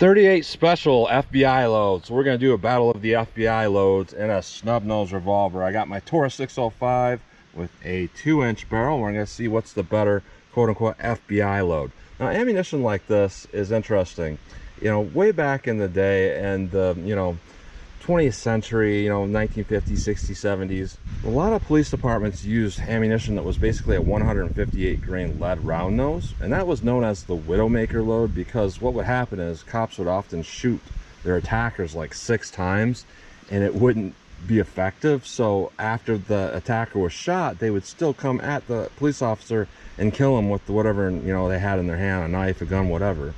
38 special FBI loads. So we're going to do a battle of the FBI loads in a snub nose revolver. I got my Taurus 605 with a 2-inch barrel. We're going to see what's the better quote-unquote FBI load. Now, ammunition like this is interesting. You know, way back in the day, and you know, 20th century, you know, 1950s, 60s, 70s, a lot of police departments used ammunition that was basically a 158 grain lead round nose, and that was known as the Widowmaker load, because what would happen is cops would often shoot their attackers like 6 times and it wouldn't be effective. So after the attacker was shot, they would still come at the police officer and kill him with whatever, you know, they had in their hand, a knife, a gun, whatever.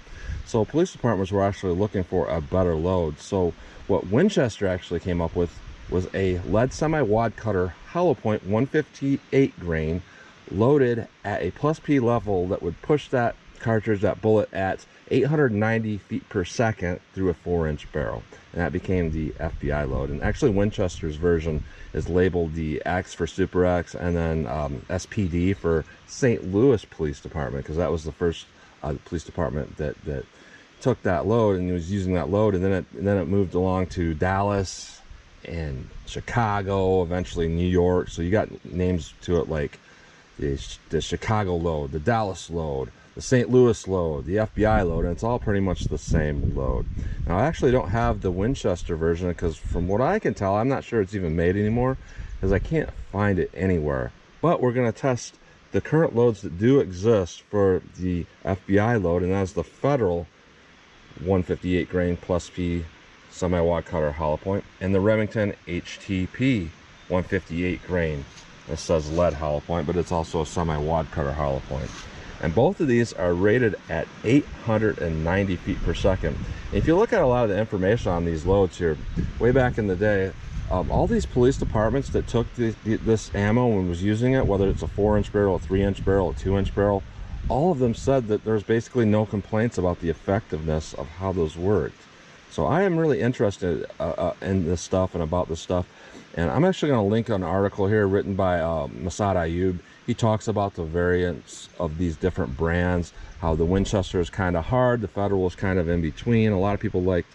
So police departments were actually looking for a better load. So what Winchester actually came up with was a lead semi-wad cutter hollow point 158 grain loaded at a +P level that would push that cartridge, that bullet, at 890 feet per second through a 4-inch barrel, and that became the FBI load. And actually Winchester's version is labeled the X for Super X, and then SPD for St. Louis Police Department, because that was the first police department that took that load and was using that load, and then it moved along to Dallas and Chicago, eventually New York. So you got names to it like the Chicago load, the Dallas load, the St. Louis load, the FBI load, and it's all pretty much the same load. Now, I actually don't have the Winchester version, because from what I can tell, I'm not sure it's even made anymore, because I can't find it anywhere. But we're going to test the current loads that do exist for the FBI load, and that's the Federal 158 grain +P semi-wad cutter hollow point, and the Remington HTP 158 grain. It says lead hollow point, but it's also a semi-wad cutter hollow point. And both of these are rated at 890 feet per second. If you look at a lot of the information on these loads here, way back in the day, all these police departments that took this ammo and was using it, whether it's a 4-inch barrel, a 3-inch barrel, a 2-inch barrel, all of them said that there's basically no complaints about the effectiveness of how those worked. So I am really interested in this stuff and about this stuff, and I'm actually going to link an article here written by Masad Ayub. He talks about the variants of these different brands, how the Winchester is kind of hard, the Federal is kind of in between. A lot of people liked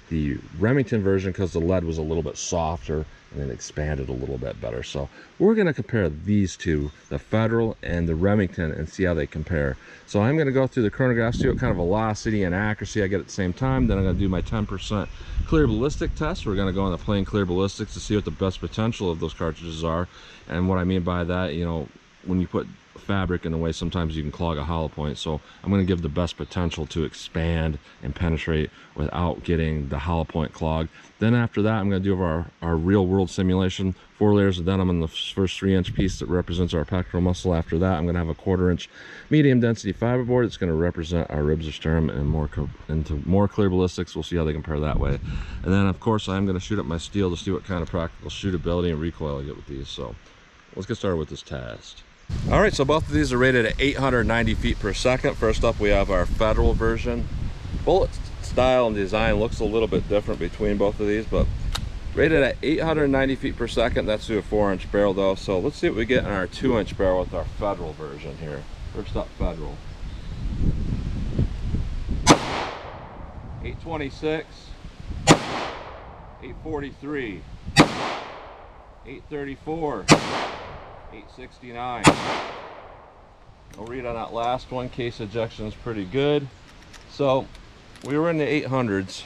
the Remington version because the lead was a little bit softer and it expanded a little bit better. So we're going to compare these two, the Federal and the Remington, and see how they compare. So I'm going to go through the chronograph, see what kind of velocity and accuracy I get at the same time. Then I'm going to do my 10% clear ballistic test. We're going to go on the plain clear ballistics to see what the best potential of those cartridges are. And what I mean by that, you know, when you put fabric in the way, sometimes you can clog a hollow point. So I'm going to give the best potential to expand and penetrate without getting the hollow point clogged. Then after that, I'm going to do our real world simulation, 4 layers of denim in the first 3-inch piece that represents our pectoral muscle. After that, I'm going to have a 1/4-inch medium density fiberboard. It's going to represent our ribs or sternum, and into more clear ballistics. We'll see how they compare that way. And then of course I'm going to shoot up my steel to see what kind of practical shootability and recoil I get with these. So let's get started with this test. All right, so both of these are rated at 890 feet per second. First up, we have our Federal version. Bullet style and design looks a little bit different between both of these, but rated at 890 feet per second. That's through a 4-inch barrel though. So let's see what we get in our 2-inch barrel with our Federal version here. First up, Federal. 826, 843, 834, 869. I'll read on that last one. Case ejection is pretty good. So we were in the 800s.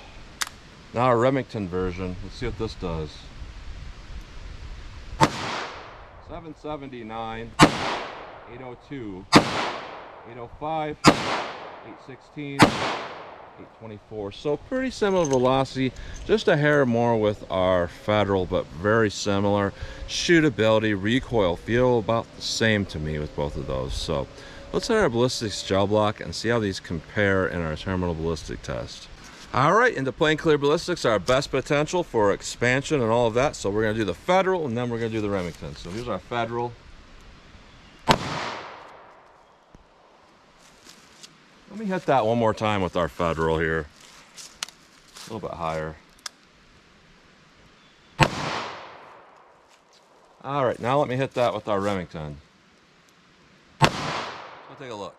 Now our Remington version. Let's see what this does. 779, 802, 805, 816, 824. So pretty similar velocity, just a hair more with our Federal, but very similar. Shootability, recoil feel about the same to me with both of those. So let's hit our ballistics gel block and see how these compare in our terminal ballistic test. All right, into plain clear ballistics, our best potential for expansion and all of that. So we're going to do the Federal, and then we're going to do the Remington. So here's our Federal. Let me hit that one more time with our Federal here. A little bit higher. All right, now let me hit that with our Remington. Let's take a look.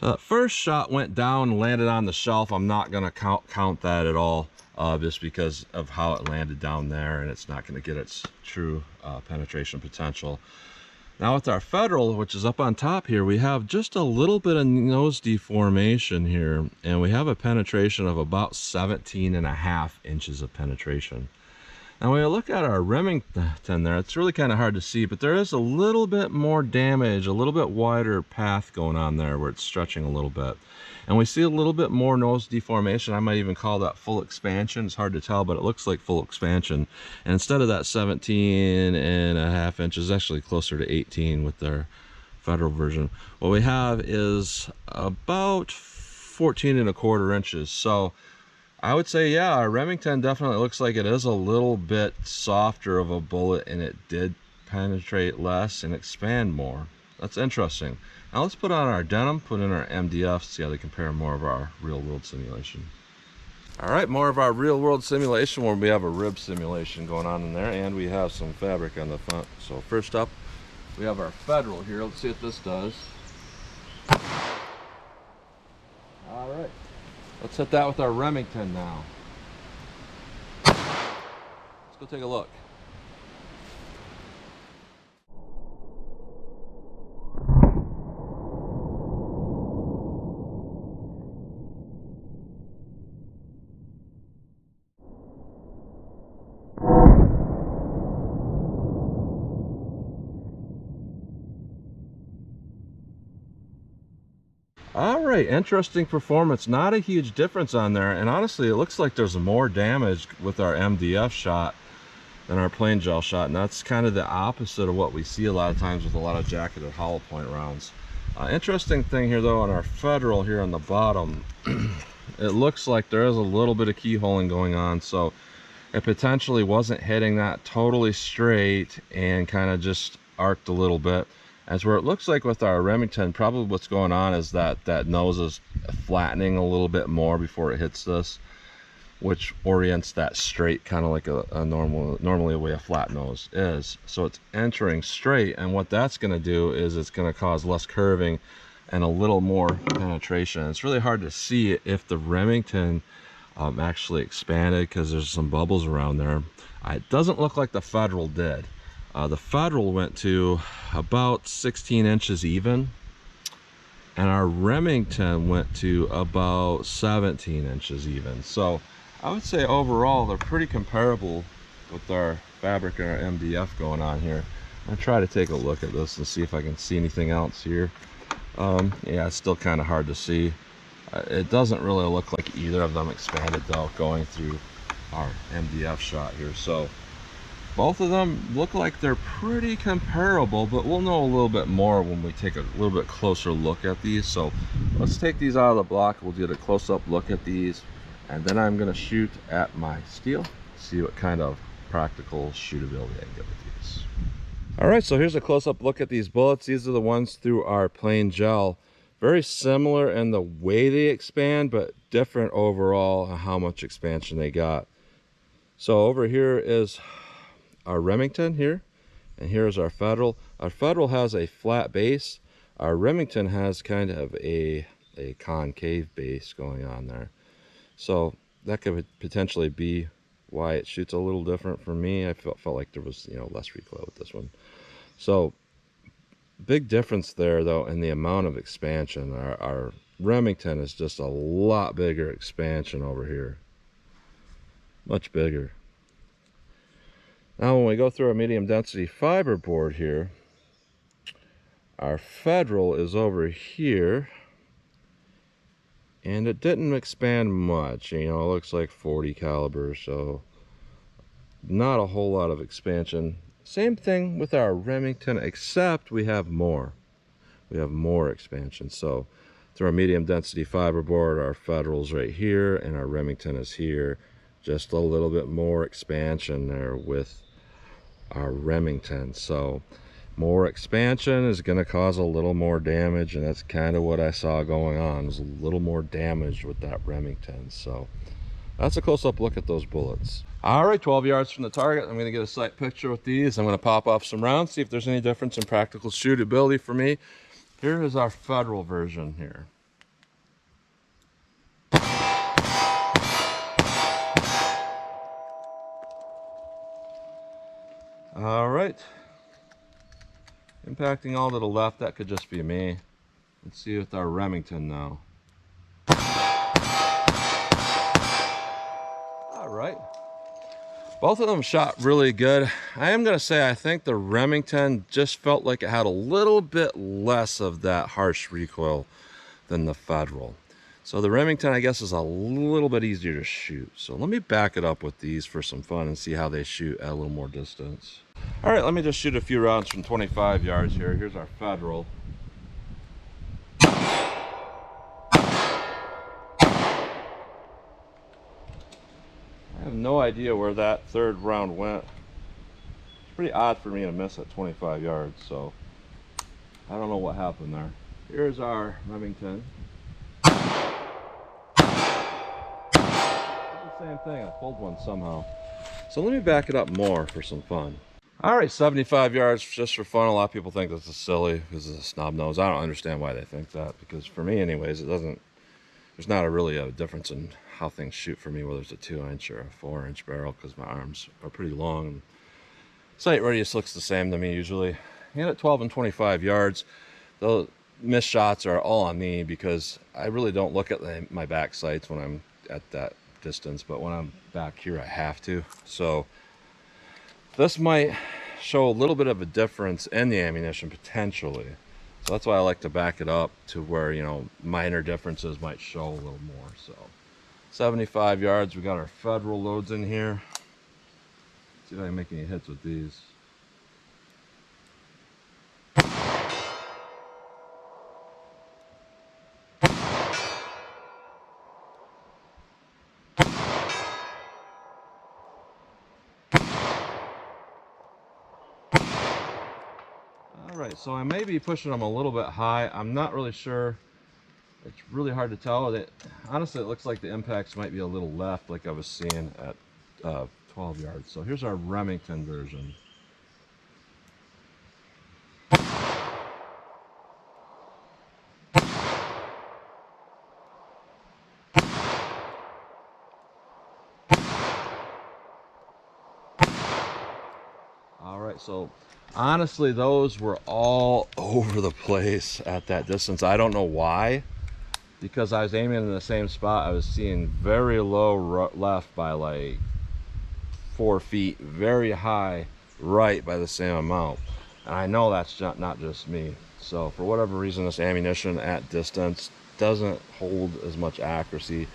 So that first shot went down and landed on the shelf. I'm not gonna count that at all, just because of how it landed down there, and it's not gonna get its true penetration potential. Now with our Federal, which is up on top here, we have just a little bit of nose deformation here, and we have a penetration of about 17.5 inches of penetration. Now when you look at our Remington there, it's really kind of hard to see, but there is a little bit more damage, a little bit wider path going on there where it's stretching a little bit. And we see a little bit more nose deformation. I might even call that full expansion. It's hard to tell, but it looks like full expansion. And instead of that 17.5 inches, actually closer to 18 with their Federal version. What we have is about 14.25 inches. So I would say, yeah, our Remington definitely looks like it is a little bit softer of a bullet, and it did penetrate less and expand more. That's interesting. Now let's put on our denim, put in our MDF, see how they compare more of our real world simulation. All right, more of our real world simulation where we have a rib simulation going on in there, and we have some fabric on the front. So first up, we have our Federal here. Let's see what this does. All right. Let's hit that with our Remington now. Let's go take a look. All right, interesting performance. Not a huge difference on there, and honestly it looks like there's more damage with our MDF shot than our plain gel shot, and that's kind of the opposite of what we see a lot of times with a lot of jacketed hollow point rounds. Interesting thing here though, on our Federal here on the bottom, it looks like there is a little bit of keyholing going on, so it potentially wasn't hitting that totally straight and kind of just arced a little bit. As where it looks like with our Remington, probably what's going on is that that nose is flattening a little bit more before it hits this, which orients that straight, kind of like a normally a way a flat nose is. So it's entering straight, and what that's going to do is it's going to cause less curving and a little more penetration. It's really hard to see if the Remington actually expanded because there's some bubbles around there. It doesn't look like the Federal did. The Federal went to about 16 inches even, and our Remington went to about 17 inches even. So I would say overall they're pretty comparable with our fabric and our MDF going on here. I'm gonna try to take a look at this and see if I can see anything else here. Yeah, it's still kind of hard to see. It doesn't really look like either of them expanded though, going through our MDF shot here. So both of them look like they're pretty comparable, but we'll know a little bit more when we take a little bit closer look at these. So let's take these out of the block. We'll get a close-up look at these, and then I'm going to shoot at my steel, see what kind of practical shootability I can get with these. All right, so here's a close-up look at these bullets. These are the ones through our plain gel. Very similar in the way they expand, but different overall on how much expansion they got. So over here is our Remington here, and here's our Federal. Our Federal has a flat base. Our Remington has kind of a concave base going on there. So that could potentially be why it shoots a little different for me. I felt like there was, you know, less recoil with this one. So big difference there though in the amount of expansion. Our Remington is just a lot bigger expansion over here. Much bigger. Now when we go through our medium density fiber board here, our Federal is over here, and it didn't expand much. You know, it looks like 40 caliber, so not a whole lot of expansion. Same thing with our Remington, except we have more. We have more expansion. So through our medium density fiber board, our Federal's right here, and our Remington is here. Just a little bit more expansion there with our Remington. So more expansion is going to cause a little more damage, and that's kind of what I saw going on. There's a little more damage with that Remington. So that's a close-up look at those bullets. All right, 12 yards from the target, I'm going to get a sight picture with these. I'm going to pop off some rounds, see if there's any difference in practical shootability for me. Here is our Federal version here. All right. Impacting all to the left, that could just be me. Let's see with our Remington now. All right. Both of them shot really good. I am going to say I think the Remington just felt like it had a little bit less of that harsh recoil than the Federal. So the Remington, I guess, is a little bit easier to shoot. So let me back it up with these for some fun and see how they shoot at a little more distance. All right, let me just shoot a few rounds from 25 yards here. Here's our Federal. I have no idea where that third round went. It's pretty odd for me to miss at 25 yards, so I don't know what happened there. Here's our Remington. Same thing, I pulled one somehow. So let me back it up more for some fun. All right, 75 yards just for fun. A lot of people think this is silly because it's a snub nose. I don't understand why they think that, because for me anyways, it doesn't, there's not really a difference in how things shoot for me, whether it's a 2-inch or a 4-inch barrel, because my arms are pretty long. And sight radius looks the same to me usually. And at 12 and 25 yards, the missed shots are all on me because I really don't look at my back sights when I'm at that distance, but when I'm back here I have to. So this might show a little bit of a difference in the ammunition potentially, so that's why I like to back it up to where, you know, minor differences might show a little more. So 75 yards, we got our Federal loads in here. Let's see if I can make any hits with these. Alright, so I may be pushing them a little bit high. I'm not really sure. It's really hard to tell. Honestly, it looks like the impacts might be a little left, like I was seeing at 12 yards. So here's our Remington version. Alright, so honestly, those were all over the place at that distance. I don't know why, because I was aiming in the same spot. I was seeing very low left by like 4 feet, very high right by the same amount. And I know that's not just me. So for whatever reason, this ammunition at distance doesn't hold as much accuracy.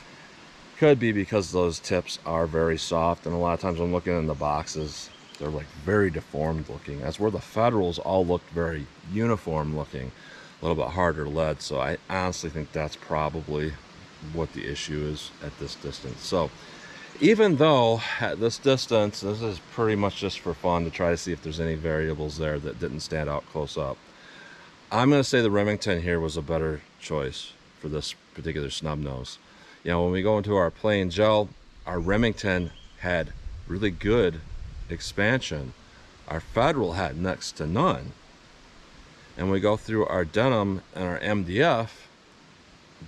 Could be because those tips are very soft, and a lot of times when looking in the boxes, they're like very deformed looking. That's where the Federals all looked very uniform looking, a little bit harder lead. So I honestly think that's probably what the issue is at this distance. So even though at this distance, this is pretty much just for fun to try to see if there's any variables there that didn't stand out close up, I'm going to say the Remington here was a better choice for this particular snub nose. You know, when we go into our plain gel, our Remington had really good expansion. Our Federal had next to none. And we go through our denim and our MDF,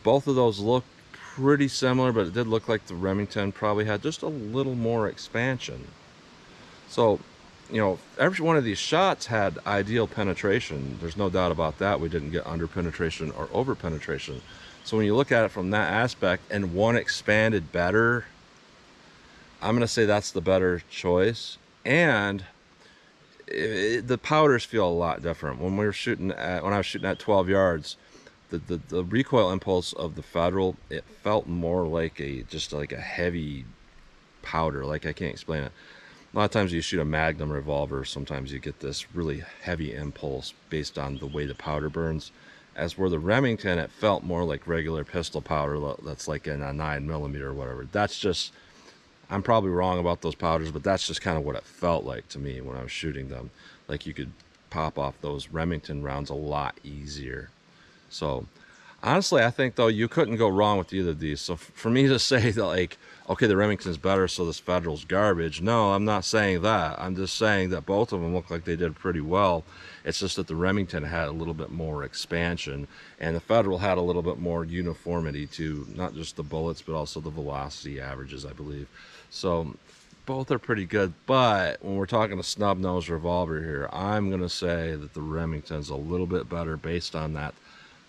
both of those look pretty similar, but it did look like the Remington probably had just a little more expansion. So, you know, every one of these shots had ideal penetration. There's no doubt about that. We didn't get under penetration or over penetration. So when you look at it from that aspect, and one expanded better, I'm going to say that's the better choice. And the powders feel a lot different. When I was shooting at 12 yards, the recoil impulse of the Federal, it felt more like just like a heavy powder. Like, I can't explain it. A lot of times you shoot a Magnum revolver, sometimes you get this really heavy impulse based on the way the powder burns. As where the Remington, it felt more like regular pistol powder that's like in a 9mm or whatever. That's just, I'm probably wrong about those powders, but that's just kind of what it felt like to me when I was shooting them. Like you could pop off those Remington rounds a lot easier. So honestly, I think though you couldn't go wrong with either of these. So for me to say that, like, okay, the Remington's better, so this Federal's garbage, no, I'm not saying that. I'm just saying that both of them look like they did pretty well. It's just that the Remington had a little bit more expansion, and the Federal had a little bit more uniformity to not just the bullets, but also the velocity averages, I believe. So both are pretty good, but when we're talking a snub nose revolver here, I'm gonna say that the Remington's a little bit better based on that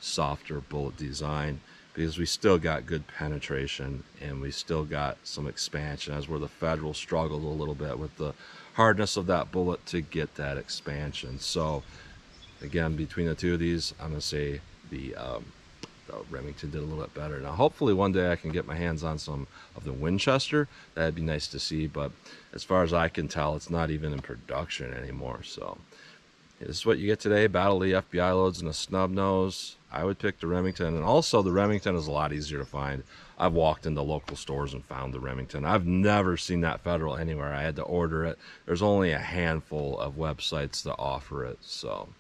softer bullet design, because we still got good penetration and we still got some expansion, as where the Federal struggled a little bit with the hardness of that bullet to get that expansion. So again, between the two of these, I'm gonna say the Remington did a little bit better. Now hopefully one day I can get my hands on some of the Winchester. That'd be nice to see, but as far as I can tell, it's not even in production anymore. So this is what you get today. Battle of the FBI loads and a snub nose. I would pick the Remington, and also the Remington is a lot easier to find. I've walked into local stores and found the Remington. I've never seen that Federal anywhere. I had to order it. There's only a handful of websites that offer it. So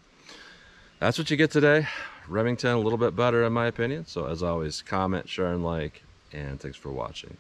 that's what you get today. Remington a little bit better in my opinion. So as always, comment, share, and like, and thanks for watching.